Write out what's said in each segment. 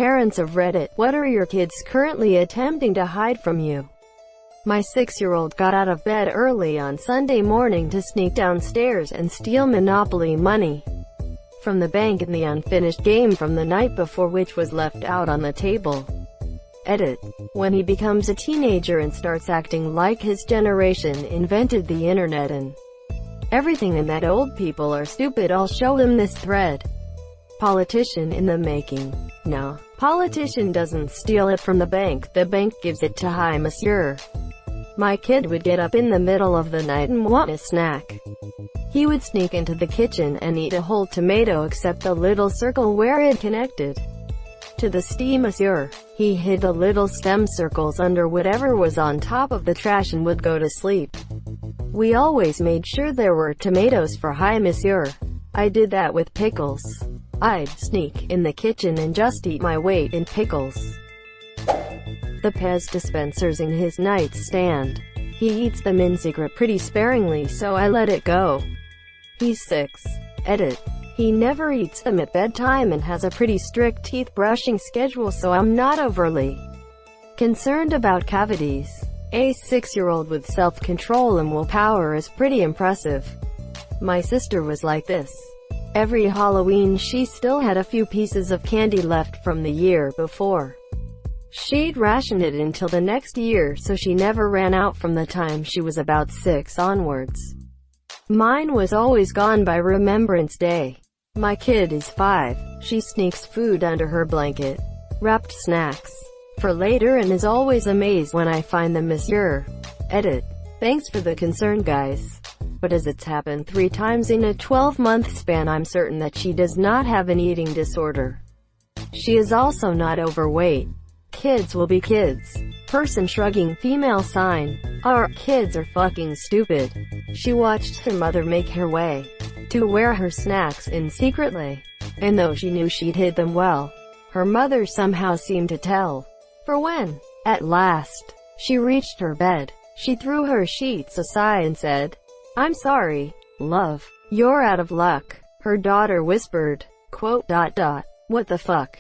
Parents of Reddit, what are your kids currently attempting to hide from you? My 6-year-old got out of bed early on Sunday morning to sneak downstairs and steal Monopoly money from the bank in the unfinished game from the night before, which was left out on the table. Edit. When he becomes a teenager and starts acting like his generation invented the internet and everything and that old people are stupid, I'll show him this thread. Politician in the making. No, politician doesn't steal it from the bank gives it to Hi Monsieur. My kid would get up in the middle of the night and want a snack. He would sneak into the kitchen and eat a whole tomato except the little circle where it connected to the steam Monsieur. He hid the little stem circles under whatever was on top of the trash and would go to sleep. We always made sure there were tomatoes for Hi Monsieur. I did that with pickles. I'd sneak in the kitchen and just eat my weight in pickles. The Pez dispensers in his nightstand. He eats them in secret pretty sparingly, so I let it go. He's 6. Edit. He never eats them at bedtime and has a pretty strict teeth brushing schedule, so I'm not overly concerned about cavities. A 6-year-old with self-control and willpower is pretty impressive. My sister was like this. Every Halloween she still had a few pieces of candy left from the year before. She'd ration it until the next year, so she never ran out from the time she was about 6 onwards. Mine was always gone by Remembrance Day. My kid is 5. She sneaks food under her blanket, wrapped snacks, for later and is always amazed when I find them, Monsieur. Edit. Thanks for the concern, guys. But as it's happened 3 times in a 12-month span, I'm certain that she does not have an eating disorder. She is also not overweight. Kids will be kids. Person shrugging, female sign. Our kids are fucking stupid. She watched her mother make her way to where her snacks in secretly. And though she knew she'd hid them well, her mother somehow seemed to tell. For when, at last, she reached her bed, she threw her sheets aside and said, "I'm sorry, love. You're out of luck." Her daughter whispered, "What the fuck?"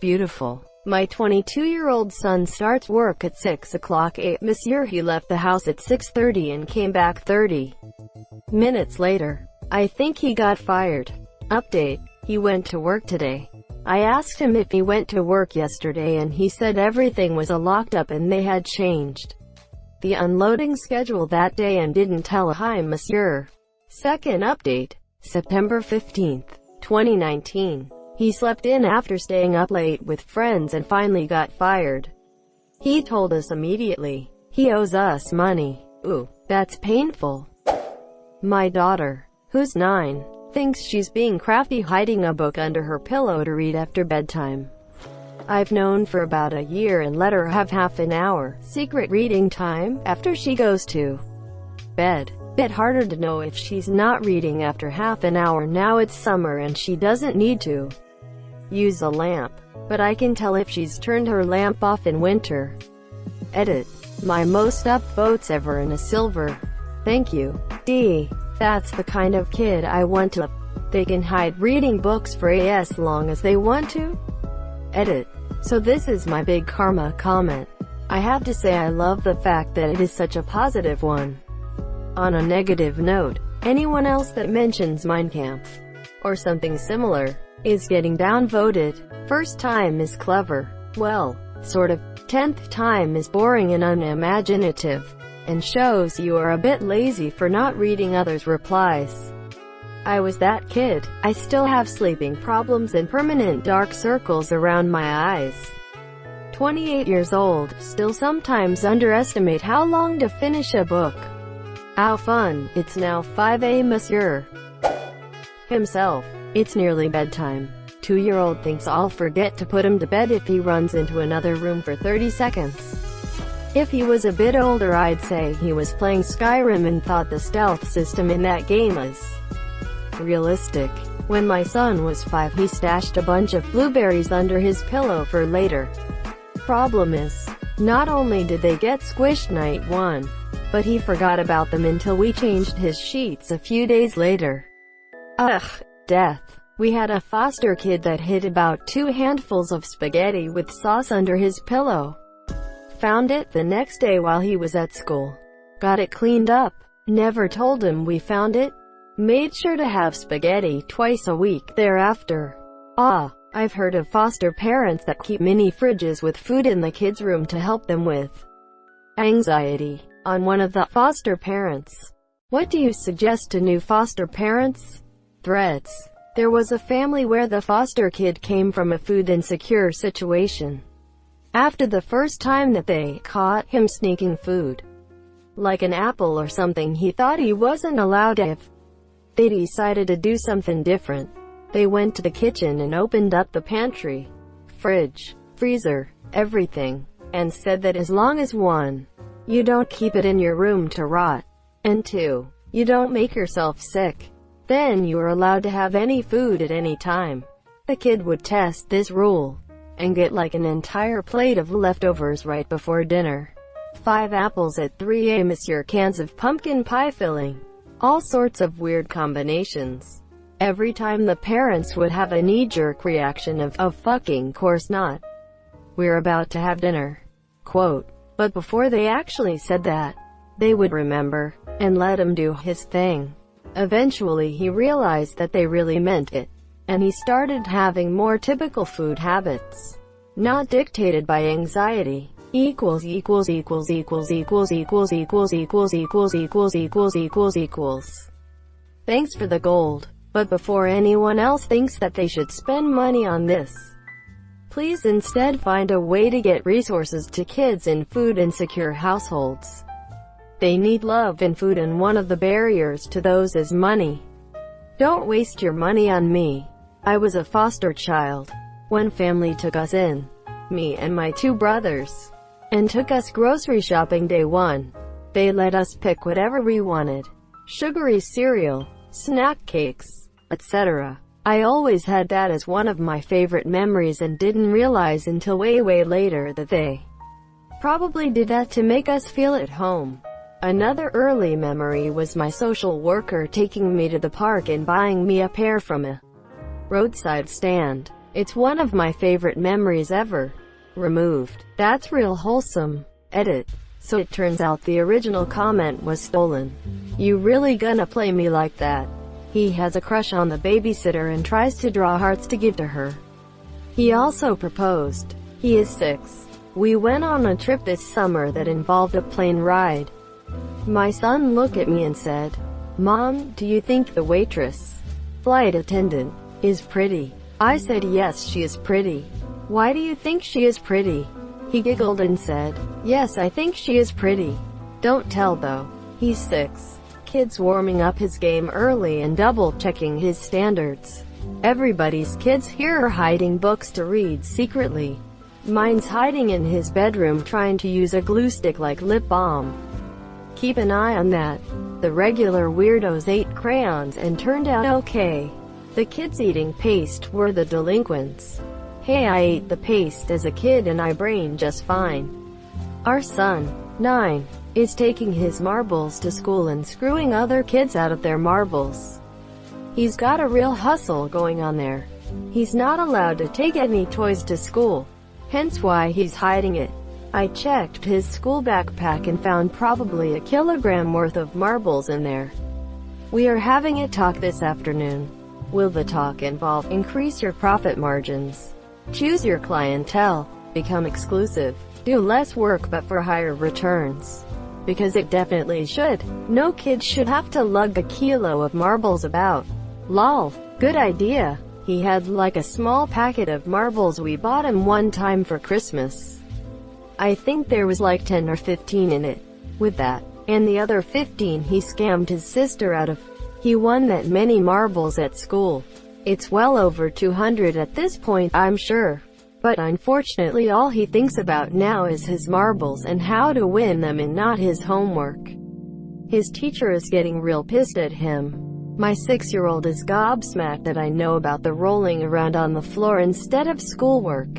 Beautiful. My 22-year-old son starts work at 6 o'clock Monsieur. He left the house at 6:30 and came back 30 minutes later. I think he got fired. Update. He went to work today. I asked him if he went to work yesterday and he said everything was locked up and they had changed the unloading schedule that day and didn't tell Hi Monsieur. Second update. September 15th, 2019. He slept in after staying up late with friends and finally got fired. He told us immediately. He owes us money. Ooh, that's painful. My daughter, who's 9, thinks she's being crafty hiding a book under her pillow to read after bedtime. I've known for about a year and let her have half an hour secret reading time after she goes to bed. Bit harder to know if she's not reading after half an hour. Now it's summer and she doesn't need to use a lamp, but I can tell if she's turned her lamp off in winter. Edit. My most upvotes ever in a silver. Thank you. D. That's the kind of kid I want to. They can hide reading books for as long as they want to. Edit. So this is my big karma comment. I have to say I love the fact that it is such a positive one. On a negative note, anyone else that mentions Mein Kampf or something similar is getting downvoted. First time is clever. Well, sort of. 10th time is boring and unimaginative, and shows you are a bit lazy for not reading others' replies. I was that kid. I still have sleeping problems and permanent dark circles around my eyes. 28 years old, still sometimes underestimate how long to finish a book. How fun. It's now 5 a.m. Monsieur. Himself. It's nearly bedtime. 2-year-old thinks I'll forget to put him to bed if he runs into another room for 30 seconds. If he was a bit older, I'd say he was playing Skyrim and thought the stealth system in that game was realistic. When my son was 5, he stashed a bunch of blueberries under his pillow for later. Problem is, not only did they get squished night 1, but he forgot about them until we changed his sheets a few days later. Ugh, death. We had a foster kid that hid about 2 handfuls of spaghetti with sauce under his pillow. Found it the next day while he was at school. Got it cleaned up. Never told him we found it. Made sure to have spaghetti twice a week thereafter. I've heard of foster parents that keep mini fridges with food in the kids' room to help them with anxiety. On one of the foster parents. What do you suggest to new foster parents? Threads. There was a family where the foster kid came from a food insecure situation. After the first time that they caught him sneaking food, like an apple or something he thought he wasn't allowed to have, they decided to do something different. They went to the kitchen and opened up the pantry, fridge, freezer, everything, and said that as long as 1, you don't keep it in your room to rot, and 2, you don't make yourself sick, then you are allowed to have any food at any time. The kid would test this rule, and get like an entire plate of leftovers right before dinner. 5 apples at 3 a.m. Monsieur cans of pumpkin pie filling. All sorts of weird combinations. Every time the parents would have a knee-jerk reaction of fucking course not. We're about to have dinner. Quote. But before they actually said that, they would remember, and let him do his thing. Eventually he realized that they really meant it, and he started having more typical food habits. Not dictated by anxiety. Equals. Thanks for the gold. But before anyone else thinks that they should spend money on this, please instead find a way to get resources to kids in food insecure households. They need love and food, and one of the barriers to those is money. Don't waste your money on me. I was a foster child. One family took us in, me and my 2 brothers, and took us grocery shopping day 1. They let us pick whatever we wanted. Sugary cereal, snack cakes, etc. I always had that as one of my favorite memories and didn't realize until way later that they probably did that to make us feel at home. Another early memory was my social worker taking me to the park and buying me a pear from a roadside stand. It's one of my favorite memories ever. Removed. That's real wholesome. Edit. So it turns out the original comment was stolen. You really gonna play me like that? He has a crush on the babysitter and tries to draw hearts to give to her. He also proposed. He is 6. We went on a trip this summer that involved a plane ride. My son looked at me and said, "Mom, do you think the waitress, flight attendant, is pretty?" I said, "Yes, she is pretty." "Why do you think she is pretty?" He giggled and said, "Yes, I think she is pretty." Don't tell though. He's 6. Kid's warming up his game early and double-checking his standards. Everybody's kids here are hiding books to read secretly. Mine's hiding in his bedroom trying to use a glue stick like lip balm. Keep an eye on that. The regular weirdos ate crayons and turned out okay. The kids eating paste were the delinquents. Hey, I ate the paste as a kid and I brain just fine. Our son, 9, is taking his marbles to school and screwing other kids out of their marbles. He's got a real hustle going on there. He's not allowed to take any toys to school, hence why he's hiding it. I checked his school backpack and found probably a kilogram worth of marbles in there. We are having a talk this afternoon. Will the talk involve increase your profit margins, choose your clientele, become exclusive, do less work but for higher returns? Because it definitely should. No kid should have to lug a kilo of marbles about. Lol. Good idea. He had like a small packet of marbles we bought him one time for Christmas. I think there was like 10 or 15 in it. With that, and the other 15 he scammed his sister out of. He won that many marbles at school. It's well over 200 at this point, I'm sure. But unfortunately all he thinks about now is his marbles and how to win them and not his homework. His teacher is getting real pissed at him. My 6-year-old is gobsmacked that I know about the rolling around on the floor instead of schoolwork.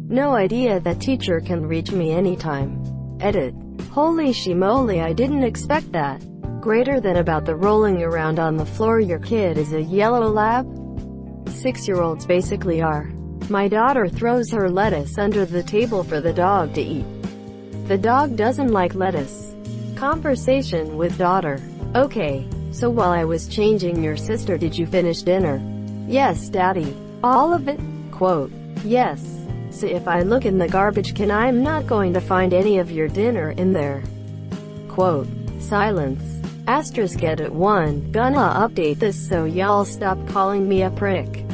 No idea that teacher can reach me anytime. Edit. Holy shimoly, I didn't expect that. Greater than about the rolling around on the floor, your kid is a yellow lab? 6-year-olds basically are. My daughter throws her lettuce under the table for the dog to eat. The dog doesn't like lettuce. Conversation with daughter. Okay, so while I was changing your sister, did you finish dinner? Yes, daddy. All of it? Quote. Yes. So if I look in the garbage can, I'm not going to find any of your dinner in there. Quote. Silence. AskReddit 1. Gonna update this so y'all stop calling me a prick.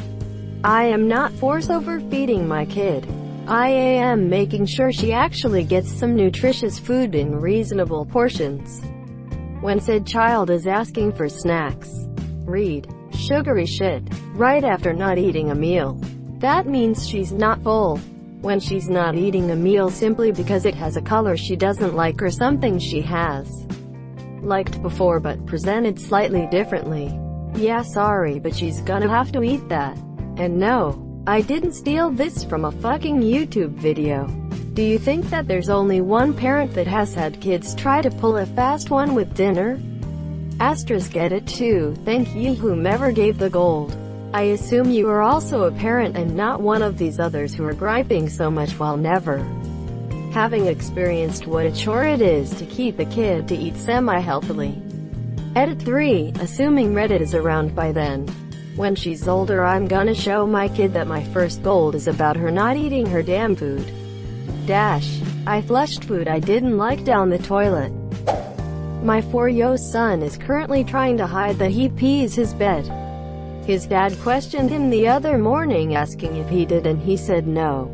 I am not force overfeeding my kid. I am making sure she actually gets some nutritious food in reasonable portions. When said child is asking for snacks, read sugary shit right after not eating a meal. That means she's not full. When she's not eating a meal simply because it has a color she doesn't like or something she has liked before but presented slightly differently. Yeah, sorry, but she's gonna have to eat that. And no, I didn't steal this from a fucking YouTube video. Do you think that there's only one parent that has had kids try to pull a fast one with dinner? AskReddit 2. Thank you whomever gave the gold. I assume you are also a parent and not one of these others who are griping so much while never having experienced what a chore it is to keep a kid to eat semi-healthily. Edit 3. Assuming Reddit is around by then. When she's older, I'm gonna show my kid that my first gold is about her not eating her damn food. Dash. I flushed food I didn't like down the toilet. My 4-year-old son is currently trying to hide that he pees his bed. His dad questioned him the other morning asking if he did and he said no,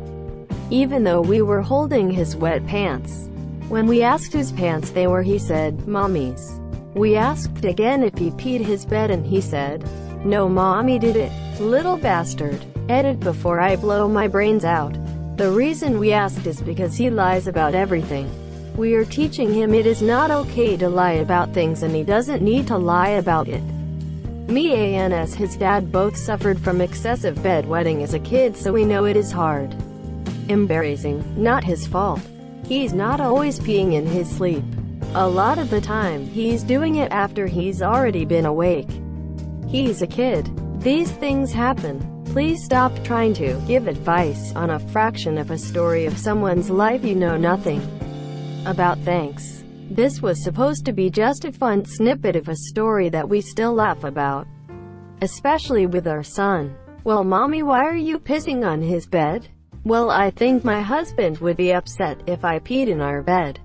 even though we were holding his wet pants. When we asked whose pants they were, he said, Mommy's. We asked again if he peed his bed and he said, no, Mommy did it. Little bastard. Edit before I blow my brains out. The reason we asked is because he lies about everything. We are teaching him it is not okay to lie about things and he doesn't need to lie about it. Me and his dad both suffered from excessive bedwetting as a kid, so we know it is hard. Embarrassing. Not his fault. He's not always peeing in his sleep. A lot of the time, he's doing it after he's already been awake. He's a kid. These things happen. Please stop trying to give advice on a fraction of a story of someone's life you know nothing about. Thanks. This was supposed to be just a fun snippet of a story that we still laugh about. Especially with our son. Well, Mommy, why are you pissing on his bed? Well, I think my husband would be upset if I peed in our bed.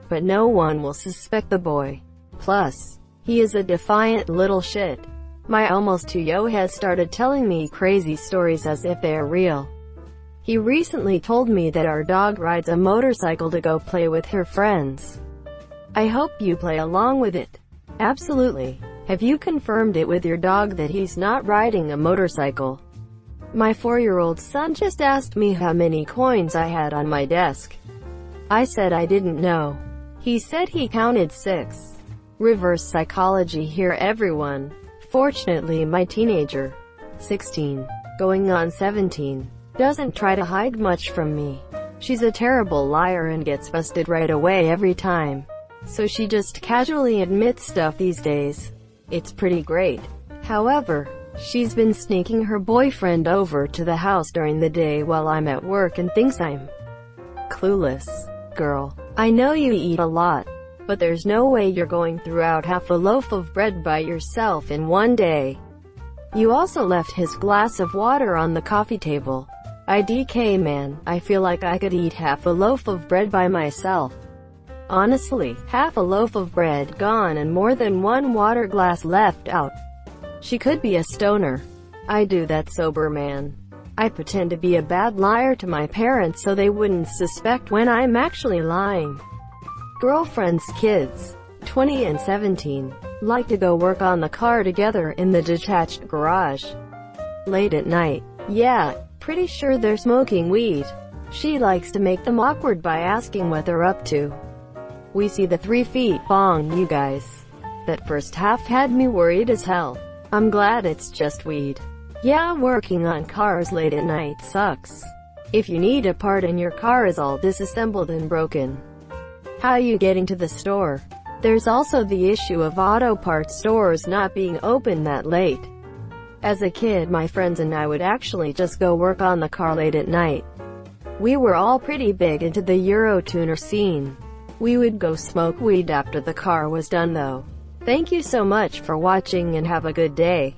But no one will suspect the boy. Plus, he is a defiant little shit. My almost 2-year-old has started telling me crazy stories as if they are real. He recently told me that our dog rides a motorcycle to go play with her friends. I hope you play along with it. Absolutely. Have you confirmed it with your dog that he's not riding a motorcycle? My 4-year-old son just asked me how many coins I had on my desk. I said I didn't know. He said he counted 6. Reverse psychology here, everyone. Fortunately, my teenager, 16, going on 17, doesn't try to hide much from me. She's a terrible liar and gets busted right away every time. So she just casually admits stuff these days. It's pretty great. However, she's been sneaking her boyfriend over to the house during the day while I'm at work and thinks I'm clueless. Girl, I know you eat a lot, but there's no way you're going throughout half a loaf of bread by yourself in one day. You also left his glass of water on the coffee table. IDK man, I feel like I could eat half a loaf of bread by myself. Honestly, half a loaf of bread gone and more than one water glass left out. She could be a stoner. I do that sober, man. I pretend to be a bad liar to my parents so they wouldn't suspect when I'm actually lying. Girlfriend's kids, 20 and 17, like to go work on the car together in the detached garage. Late at night. Yeah, pretty sure they're smoking weed. She likes to make them awkward by asking what they're up to. We see the 3 feet bong, you guys. That first half had me worried as hell. I'm glad it's just weed. Yeah, working on cars late at night sucks. If you need a part and your car is all disassembled and broken, how are you getting to the store? There's also the issue of auto parts stores not being open that late. As a kid, my friends and I would actually just go work on the car late at night. We were all pretty big into the Eurotuner scene. We would go smoke weed after the car was done though. Thank you so much for watching and have a good day.